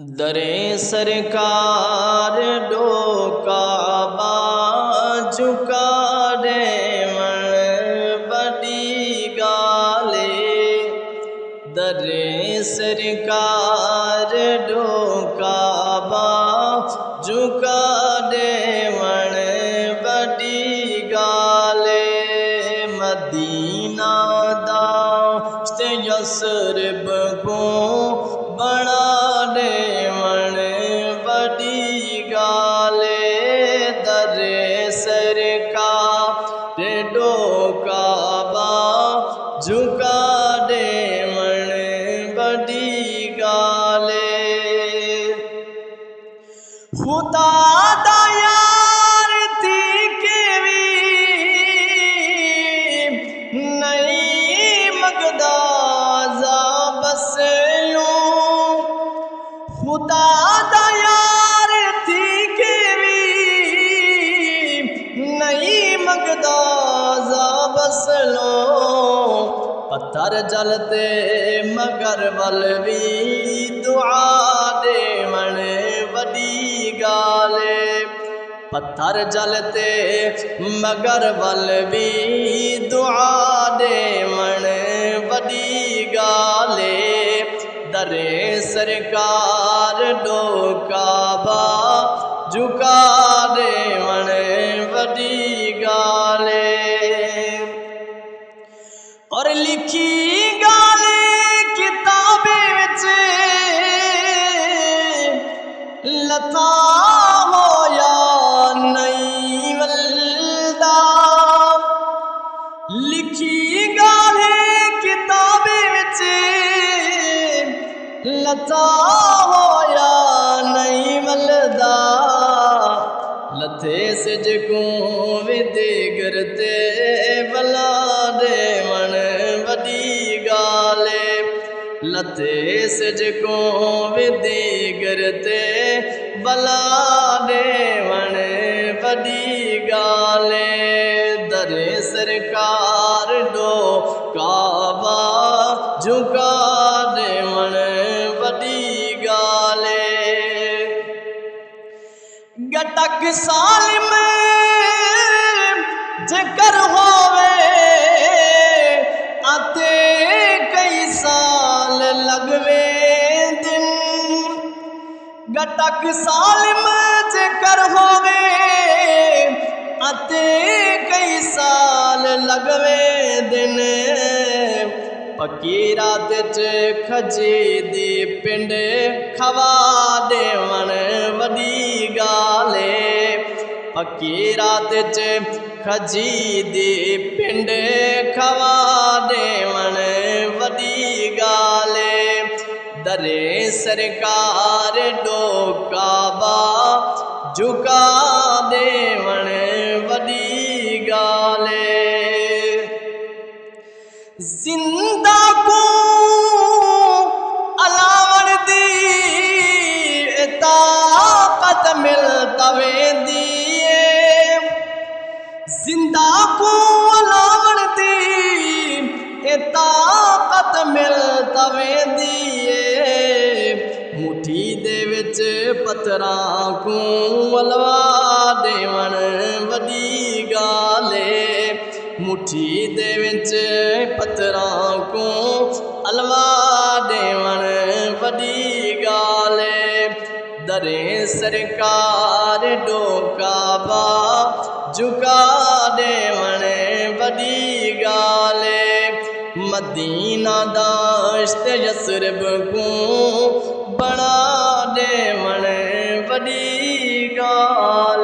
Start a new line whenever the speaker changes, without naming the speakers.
दरे सरकार डोका झुका देवण बड़ी गाले। दरे सरकार डोका झुका देवण बड़ी गाले। मदीना दाश्त यसरिब को बना देवण बड़ी गाले। दरे सरकार डोका झुका देवण बड़ी गाले। खुदा दा यार थी केवी नहीं मगदा जा बसलू। खुदा दा यार थी केवी नहीं मगदा जा बसलू। पत्थर जलते मगर वल भी दुआ देवण बड़ी गाले। पत्थर जलते मगर वल भी दुआ देवण बड़ी गाले। दरे सरकार डोका झुका देवण बड़ी गाले। और लिखी गाले किताबे विच लता होया नहीं वल्दा। लिखी गाले किताबे विच लता होया नहीं वल्दा। लथे सिज को विदे गिरते भला देवण बड़ी गाले। लथे सिज को विदे गिरते भला देवण बड़ी गाले। दरे सरकार डोका झुका देवण बड़ी गाले। गटक सालिम जिक्र होवे आते कई साल लगवे दिन। गटक सालिम जिक्र होवे आते कई साल लगवे दिन। पक्की रात च खजी दी पिंड खवा देवण बड़ी गाले। पक्की रात च खजी दी पिंड खवा देवण बड़ी गाले। दरे सरकार डोका झुका देवण बड़ी गाले। जिंदा को अलावण दी ताकत मिलता वेंदी। जिंदा को अलावण दी ताकत मिलता वेंदी। मुठी दे विच पत्थरां को अलवा देवण बड़ी गाले। मुठी दे विच पत्थरां को अलवा देवण बड़ी गाले। दरे सरकार डोका झुका देवण बड़ी गाले। मदीना दाश्त यसरिब को बना देवण बड़ी गाले।